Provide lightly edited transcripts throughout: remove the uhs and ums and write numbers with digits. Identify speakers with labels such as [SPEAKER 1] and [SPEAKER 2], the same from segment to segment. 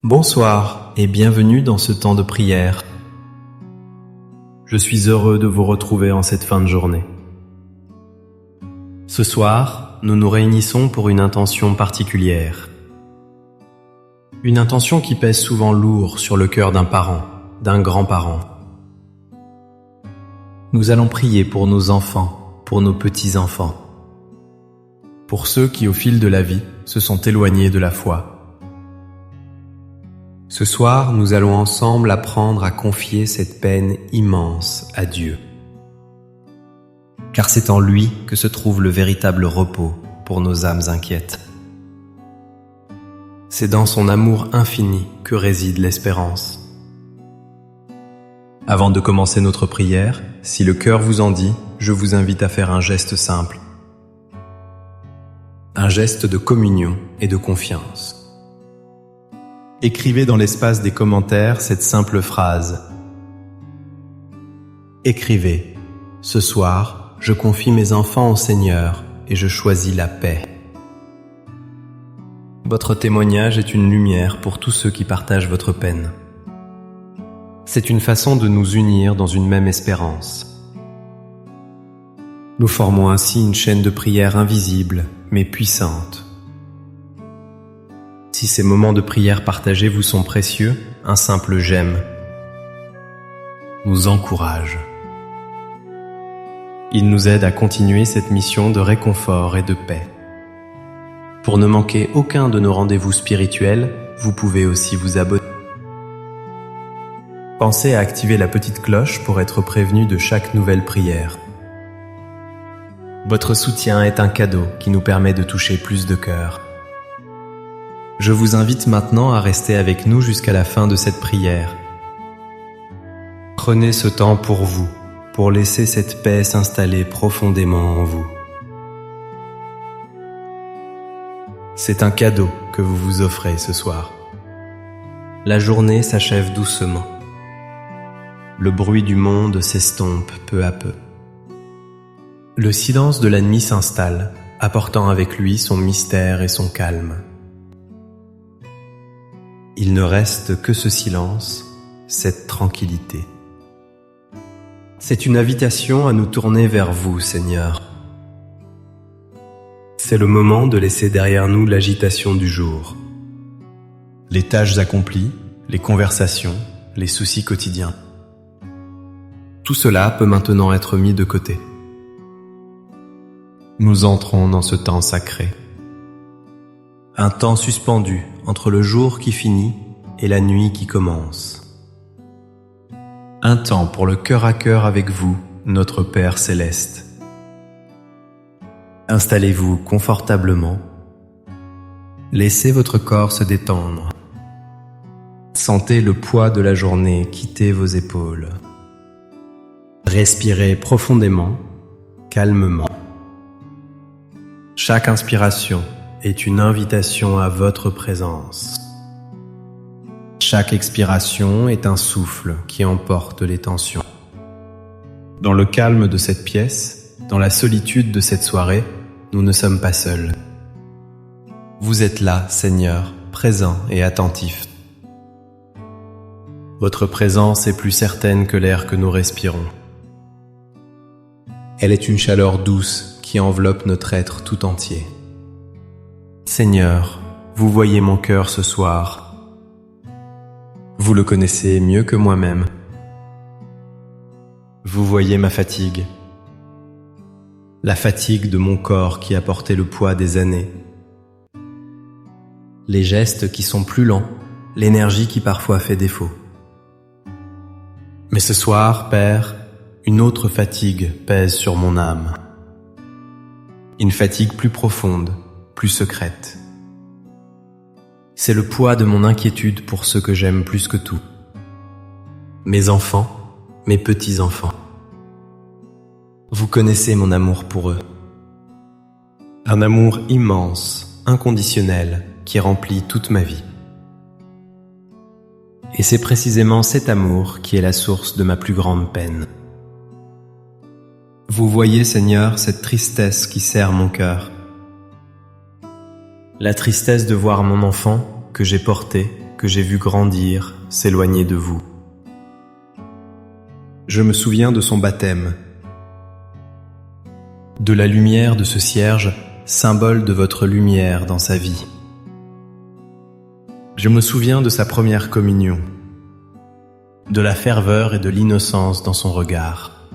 [SPEAKER 1] Bonsoir et bienvenue dans ce temps de prière. Je suis heureux de vous retrouver en cette fin de journée. Ce soir, nous nous réunissons pour une intention particulière. Une intention qui pèse souvent lourd sur le cœur d'un parent, d'un grand-parent. Nous allons prier pour nos enfants, pour nos petits-enfants, pour ceux qui au fil de la vie se sont éloignés de la foi. Ce soir, nous allons ensemble apprendre à confier cette peine immense à Dieu. Car c'est en lui que se trouve le véritable repos pour nos âmes inquiètes. C'est dans son amour infini que réside l'espérance. Avant de commencer notre prière, si le cœur vous en dit, je vous invite à faire un geste simple. Un geste de communion et de confiance. Écrivez dans l'espace des commentaires cette simple phrase. Écrivez, ce soir, je confie mes enfants au Seigneur et je choisis la paix. Votre témoignage est une lumière pour tous ceux qui partagent votre peine. C'est une façon de nous unir dans une même espérance. Nous formons ainsi une chaîne de prière invisible, mais puissante. Si ces moments de prière partagés vous sont précieux, un simple j'aime nous encourage. Il nous aide à continuer cette mission de réconfort et de paix. Pour ne manquer aucun de nos rendez-vous spirituels, vous pouvez aussi vous abonner. Pensez à activer la petite cloche pour être prévenu de chaque nouvelle prière. Votre soutien est un cadeau qui nous permet de toucher plus de cœurs. Je vous invite maintenant à rester avec nous jusqu'à la fin de cette prière. Prenez ce temps pour vous, pour laisser cette paix s'installer profondément en vous. C'est un cadeau que vous vous offrez ce soir. La journée s'achève doucement. Le bruit du monde s'estompe peu à peu. Le silence de la nuit s'installe, apportant avec lui son mystère et son calme. Il ne reste que ce silence, cette tranquillité. C'est une invitation à nous tourner vers vous, Seigneur. C'est le moment de laisser derrière nous l'agitation du jour. Les tâches accomplies, les conversations, les soucis quotidiens. Tout cela peut maintenant être mis de côté. Nous entrons dans ce temps sacré. Un temps suspendu entre le jour qui finit et la nuit qui commence. Un temps pour le cœur à cœur avec vous, notre Père céleste. Installez-vous confortablement. Laissez votre corps se détendre. Sentez le poids de la journée quitter vos épaules. Respirez profondément, calmement. Chaque inspiration est une invitation à votre présence. Chaque expiration est un souffle qui emporte les tensions. Dans le calme de cette pièce, dans la solitude de cette soirée, nous ne sommes pas seuls. Vous êtes là, Seigneur, présent et attentif. Votre présence est plus certaine que l'air que nous respirons. Elle est une chaleur douce qui enveloppe notre être tout entier. Seigneur, vous voyez mon cœur ce soir. Vous le connaissez mieux que moi-même. Vous voyez ma fatigue. La fatigue de mon corps qui a porté le poids des années. Les gestes qui sont plus lents, l'énergie qui parfois fait défaut. Mais ce soir, Père, une autre fatigue pèse sur mon âme. Une fatigue plus profonde, plus secrète. C'est le poids de mon inquiétude pour ceux que j'aime plus que tout. Mes enfants, mes petits-enfants. Vous connaissez mon amour pour eux. Un amour immense, inconditionnel, qui remplit toute ma vie. Et c'est précisément cet amour qui est la source de ma plus grande peine. Vous voyez, Seigneur, cette tristesse qui serre mon cœur. La tristesse de voir mon enfant, que j'ai porté, que j'ai vu grandir, s'éloigner de vous. Je me souviens de son baptême, de la lumière de ce cierge, symbole de votre lumière dans sa vie. Je me souviens de sa première communion, de la ferveur et de l'innocence dans son regard.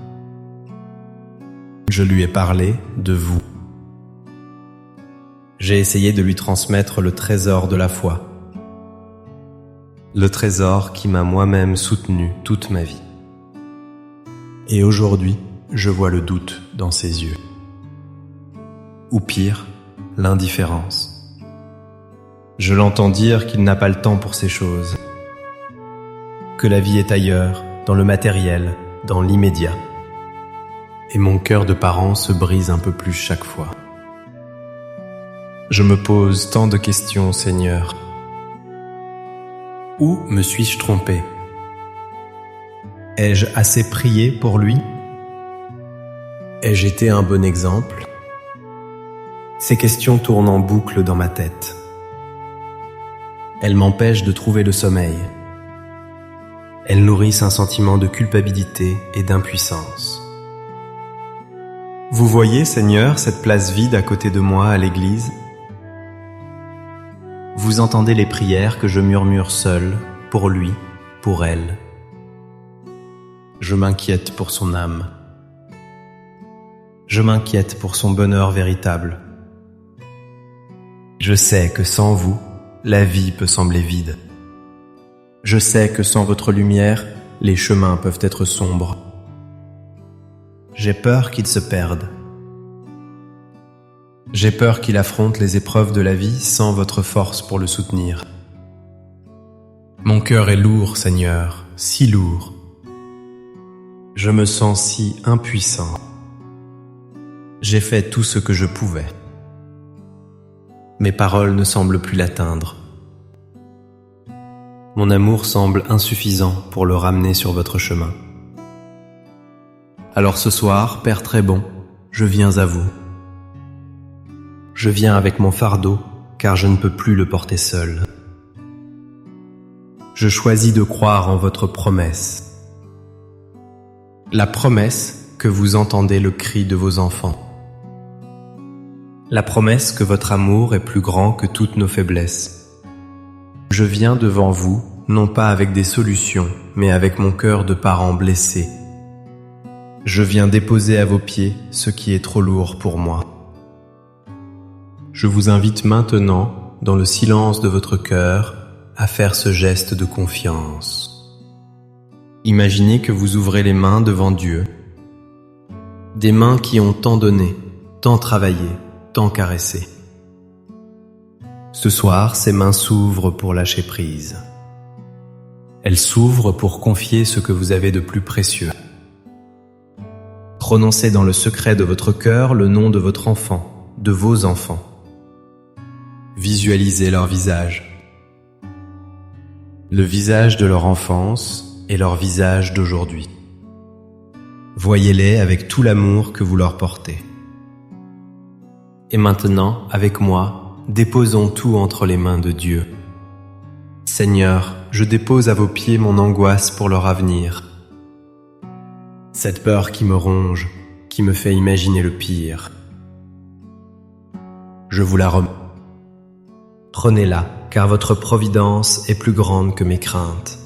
[SPEAKER 1] Je lui ai parlé de vous. J'ai essayé de lui transmettre le trésor de la foi, le trésor qui m'a moi-même soutenu toute ma vie. Et aujourd'hui, je vois le doute dans ses yeux. Ou pire, l'indifférence. Je l'entends dire qu'il n'a pas le temps pour ces choses, que la vie est ailleurs, dans le matériel, dans l'immédiat. Et mon cœur de parent se brise un peu plus chaque fois. Je me pose tant de questions, Seigneur. Où me suis-je trompé? Ai-je assez prié pour lui? Ai-je été un bon exemple? Ces questions tournent en boucle dans ma tête. Elles m'empêchent de trouver le sommeil. Elles nourrissent un sentiment de culpabilité et d'impuissance. Vous voyez, Seigneur, cette place vide à côté de moi à l'église? Vous entendez les prières que je murmure seul, pour lui, pour elle. Je m'inquiète pour son âme. Je m'inquiète pour son bonheur véritable. Je sais que sans vous, la vie peut sembler vide. Je sais que sans votre lumière, les chemins peuvent être sombres. J'ai peur qu'il se perde. J'ai peur qu'il affronte les épreuves de la vie sans votre force pour le soutenir. Mon cœur est lourd, Seigneur, si lourd. Je me sens si impuissant. J'ai fait tout ce que je pouvais. Mes paroles ne semblent plus l'atteindre. Mon amour semble insuffisant pour le ramener sur votre chemin. Alors ce soir, Père très bon, je viens à vous. Je viens avec mon fardeau, car je ne peux plus le porter seul. Je choisis de croire en votre promesse. La promesse que vous entendez le cri de vos enfants. La promesse que votre amour est plus grand que toutes nos faiblesses. Je viens devant vous, non pas avec des solutions, mais avec mon cœur de parent blessé. Je viens déposer à vos pieds ce qui est trop lourd pour moi. Je vous invite maintenant, dans le silence de votre cœur, à faire ce geste de confiance. Imaginez que vous ouvrez les mains devant Dieu. Des mains qui ont tant donné, tant travaillé, tant caressé. Ce soir, ces mains s'ouvrent pour lâcher prise. Elles s'ouvrent pour confier ce que vous avez de plus précieux. Prononcez dans le secret de votre cœur le nom de votre enfant, de vos enfants. Visualisez leur visage. Le visage de leur enfance et leur visage d'aujourd'hui. Voyez-les avec tout l'amour que vous leur portez. Et maintenant, avec moi, déposons tout entre les mains de Dieu. Seigneur, je dépose à vos pieds mon angoisse pour leur avenir. Cette peur qui me ronge, qui me fait imaginer le pire. Je vous la remets. Prenez-la, car votre providence est plus grande que mes craintes.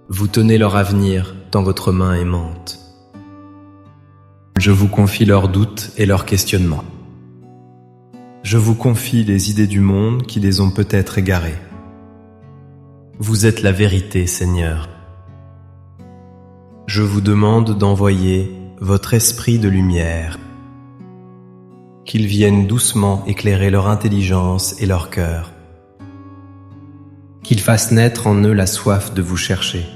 [SPEAKER 1] Vous tenez leur avenir dans votre main aimante. Je vous confie leurs doutes et leurs questionnements. Je vous confie les idées du monde qui les ont peut-être égarés. Vous êtes la vérité, Seigneur. Je vous demande d'envoyer votre esprit de lumière, qu'il vienne doucement éclairer leur intelligence et leur cœur, qu'il fasse naître en eux la soif de vous chercher.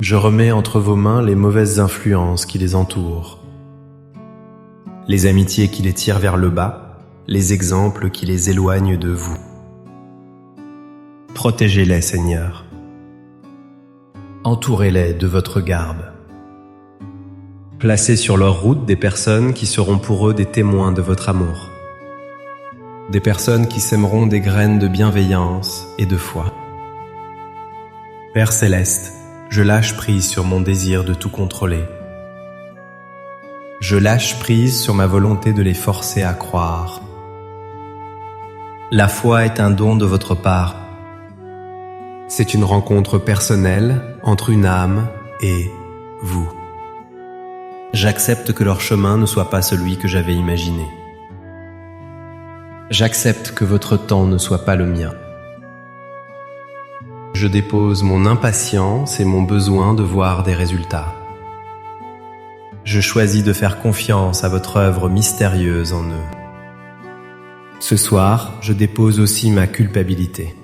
[SPEAKER 1] Je remets entre vos mains les mauvaises influences qui les entourent, les amitiés qui les tirent vers le bas, les exemples qui les éloignent de vous. Protégez-les, Seigneur. Entourez-les de votre garde. Placez sur leur route des personnes qui seront pour eux des témoins de votre amour. des personnes qui sèmeront des graines de bienveillance et de foi. Père céleste, je lâche prise sur mon désir de tout contrôler. Je lâche prise sur ma volonté de les forcer à croire. La foi est un don de votre part. C'est une rencontre personnelle entre une âme et vous. J'accepte que leur chemin ne soit pas celui que j'avais imaginé. J'accepte que votre temps ne soit pas le mien. Je dépose mon impatience et mon besoin de voir des résultats. Je choisis de faire confiance à votre œuvre mystérieuse en eux. Ce soir, je dépose aussi ma culpabilité.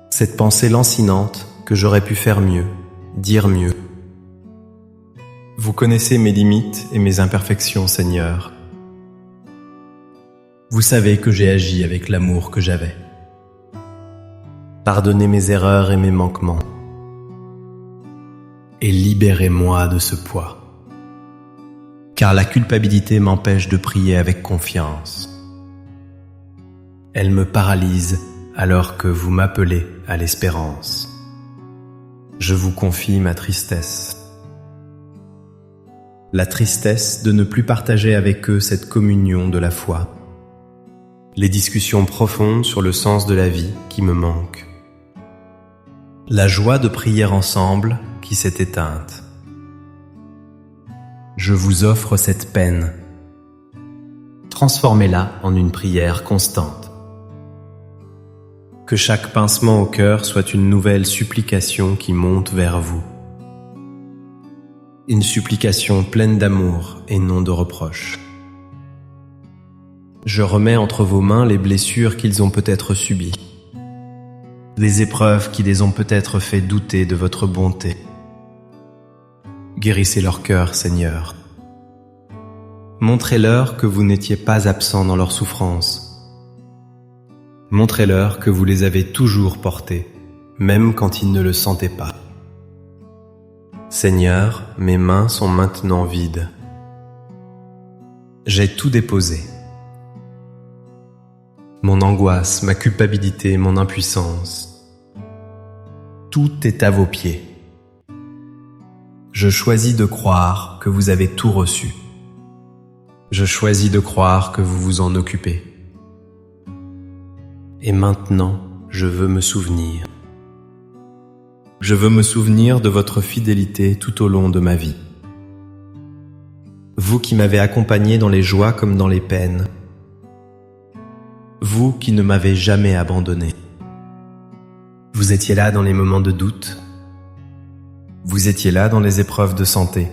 [SPEAKER 1] Cette pensée lancinante que j'aurais pu faire mieux, dire mieux. Vous connaissez mes limites et mes imperfections, Seigneur. Vous savez que j'ai agi avec l'amour que j'avais. Pardonnez mes erreurs et mes manquements. Et libérez-moi de ce poids. Car la culpabilité m'empêche de prier avec confiance. Elle me paralyse alors que vous m'appelez à l'espérance. Je vous confie ma tristesse. La tristesse de ne plus partager avec eux cette communion de la foi. Les discussions profondes sur le sens de la vie qui me manquent. La joie de prier ensemble qui s'est éteinte. Je vous offre cette peine. Transformez-la en une prière constante. Que chaque pincement au cœur soit une nouvelle supplication qui monte vers vous. Une supplication pleine d'amour et non de reproches. Je remets entre vos mains les blessures qu'ils ont peut-être subies, les épreuves qui les ont peut-être fait douter de votre bonté. Guérissez leur cœur, Seigneur. Montrez-leur que vous n'étiez pas absent dans leur souffrance. Montrez-leur que vous les avez toujours portés, même quand ils ne le sentaient pas. Seigneur, mes mains sont maintenant vides. J'ai tout déposé. Mon angoisse, ma culpabilité, mon impuissance. Tout est à vos pieds. Je choisis de croire que vous avez tout reçu. Je choisis de croire que vous vous en occupez. Et maintenant, je veux me souvenir. Je veux me souvenir de votre fidélité tout au long de ma vie. Vous qui m'avez accompagné dans les joies comme dans les peines. Vous qui ne m'avez jamais abandonné. Vous étiez là dans les moments de doute. Vous étiez là dans les épreuves de santé.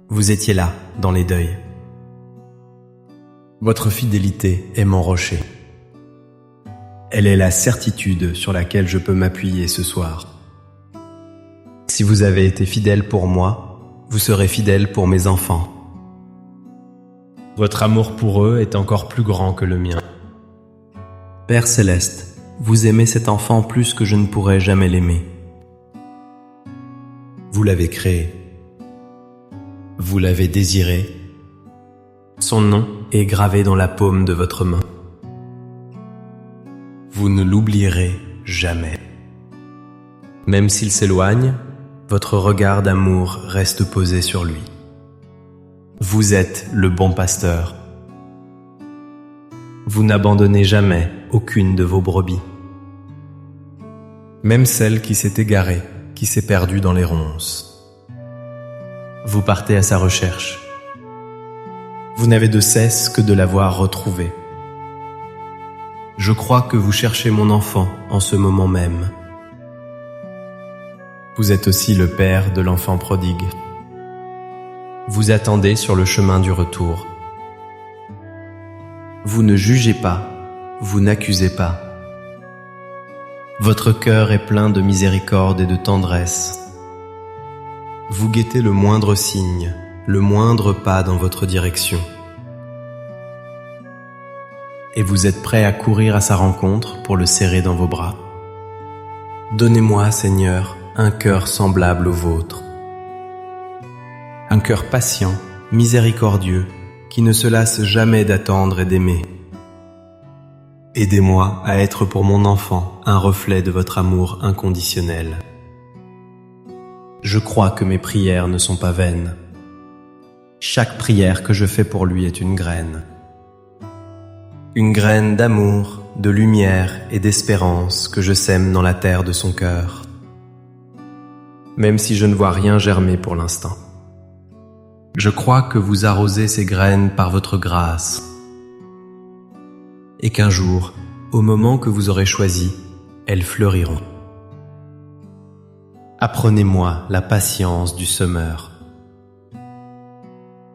[SPEAKER 1] Vous étiez là dans les deuils. Votre fidélité est mon rocher. Elle est la certitude sur laquelle je peux m'appuyer ce soir. Si vous avez été fidèle pour moi, vous serez fidèle pour mes enfants. Votre amour pour eux est encore plus grand que le mien. Père céleste, vous aimez cet enfant plus que je ne pourrais jamais l'aimer. Vous l'avez créé. Vous l'avez désiré. Son nom est gravé dans la paume de votre main. Vous ne l'oublierez jamais. Même s'il s'éloigne, votre regard d'amour reste posé sur lui. Vous êtes le bon pasteur. Vous n'abandonnez jamais aucune de vos brebis. Même celle qui s'est égarée, qui s'est perdue dans les ronces. Vous partez à sa recherche. Vous n'avez de cesse que de l'avoir retrouvée. Je crois que vous cherchez mon enfant en ce moment même. Vous êtes aussi le père de l'enfant prodigue. Vous attendez sur le chemin du retour. Vous ne jugez pas, vous n'accusez pas. Votre cœur est plein de miséricorde et de tendresse. Vous guettez le moindre signe, le moindre pas dans votre direction. Et vous êtes prêt à courir à sa rencontre pour le serrer dans vos bras. Donnez-moi, Seigneur, un cœur semblable au vôtre. Un cœur patient, miséricordieux, qui ne se lasse jamais d'attendre et d'aimer. Aidez-moi à être pour mon enfant un reflet de votre amour inconditionnel. Je crois que mes prières ne sont pas vaines. Chaque prière que je fais pour lui est une graine. Une graine d'amour, de lumière et d'espérance que je sème dans la terre de son cœur. Même si je ne vois rien germer pour l'instant. Je crois que vous arrosez ces graines par votre grâce. Et qu'un jour, au moment que vous aurez choisi, elles fleuriront. Apprenez-moi la patience du semeur.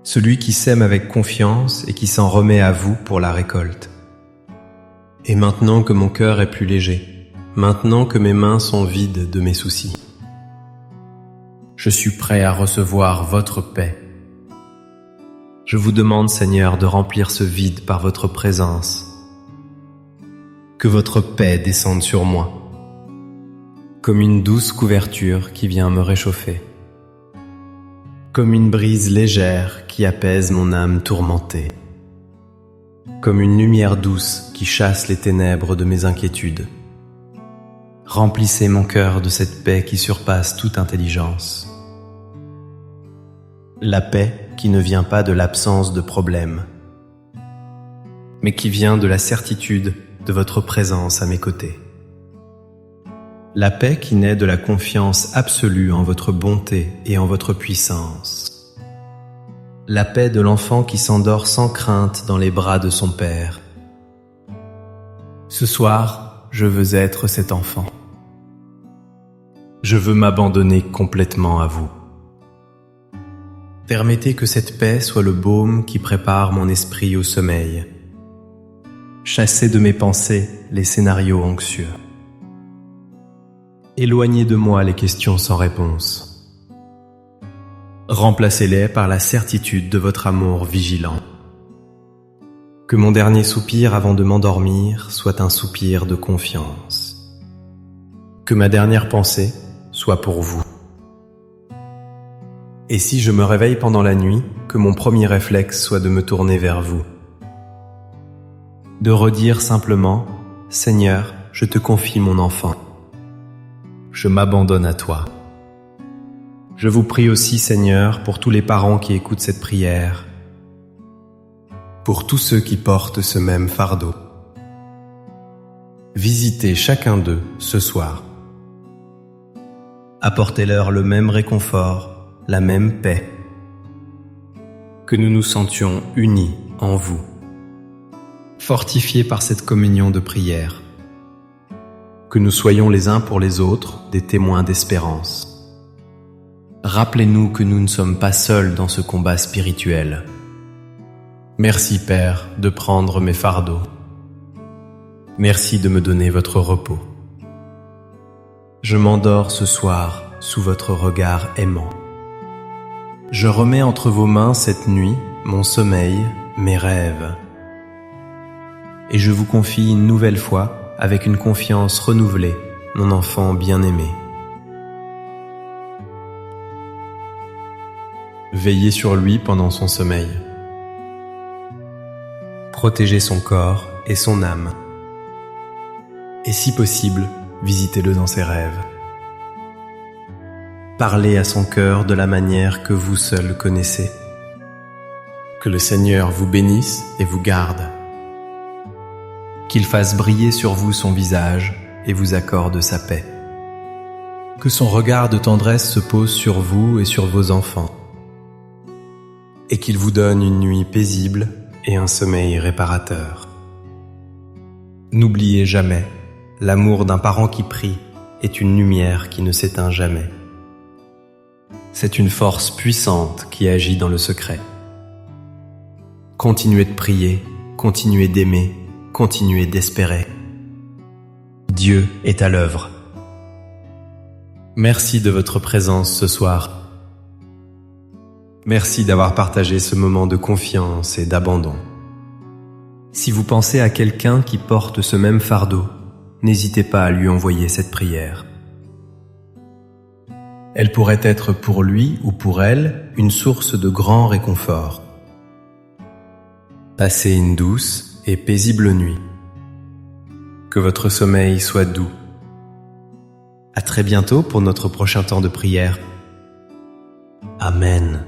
[SPEAKER 1] Celui qui sème avec confiance et qui s'en remet à vous pour la récolte. Et maintenant que mon cœur est plus léger, maintenant que mes mains sont vides de mes soucis, je suis prêt à recevoir votre paix. Je vous demande, Seigneur, de remplir ce vide par votre présence. Que votre paix descende sur moi, comme une douce couverture qui vient me réchauffer, comme une brise légère qui apaise mon âme tourmentée, comme une lumière douce qui chasse les ténèbres de mes inquiétudes. Remplissez mon cœur de cette paix qui surpasse toute intelligence. La paix qui ne vient pas de l'absence de problèmes, mais qui vient de la certitude de votre présence à mes côtés. La paix qui naît de la confiance absolue en votre bonté et en votre puissance. La paix de l'enfant qui s'endort sans crainte dans les bras de son Père. Ce soir, je veux être cet enfant. Je veux m'abandonner complètement à vous. Permettez que cette paix soit le baume qui prépare mon esprit au sommeil. Chassez de mes pensées les scénarios anxieux. Éloignez de moi les questions sans réponse. Remplacez-les par la certitude de votre amour vigilant. Que mon dernier soupir avant de m'endormir soit un soupir de confiance. Que ma dernière pensée soit pour vous. Et si je me réveille pendant la nuit, que mon premier réflexe soit de me tourner vers vous. De redire simplement « Seigneur, je te confie mon enfant. Je m'abandonne à toi. » Je vous prie aussi, Seigneur, pour tous les parents qui écoutent cette prière, pour tous ceux qui portent ce même fardeau. Visitez chacun d'eux ce soir. Apportez-leur le même réconfort, la même paix. Que nous nous sentions unis en vous, fortifiés par cette communion de prière. Que nous soyons les uns pour les autres des témoins d'espérance. Rappelez-nous que nous ne sommes pas seuls dans ce combat spirituel. Merci, Père, de prendre mes fardeaux. Merci de me donner votre repos. Je m'endors ce soir sous votre regard aimant. Je remets entre vos mains cette nuit mon sommeil, mes rêves. Et je vous confie une nouvelle fois, avec une confiance renouvelée, mon enfant bien-aimé. Veillez sur lui pendant son sommeil. Protégez son corps et son âme. Et si possible, visitez-le dans ses rêves. Parlez à son cœur de la manière que vous seul connaissez. Que le Seigneur vous bénisse et vous garde. Qu'il fasse briller sur vous son visage et vous accorde sa paix. Que son regard de tendresse se pose sur vous et sur vos enfants. Et qu'il vous donne une nuit paisible et un sommeil réparateur. N'oubliez jamais, l'amour d'un parent qui prie est une lumière qui ne s'éteint jamais. C'est une force puissante qui agit dans le secret. Continuez de prier, continuez d'aimer, continuez d'espérer. Dieu est à l'œuvre. Merci de votre présence ce soir. Merci d'avoir partagé ce moment de confiance et d'abandon. Si vous pensez à quelqu'un qui porte ce même fardeau, n'hésitez pas à lui envoyer cette prière. Elle pourrait être pour lui ou pour elle une source de grand réconfort. Passez une douce et paisible nuit. que votre sommeil soit doux. À très bientôt pour notre prochain temps de prière. Amen.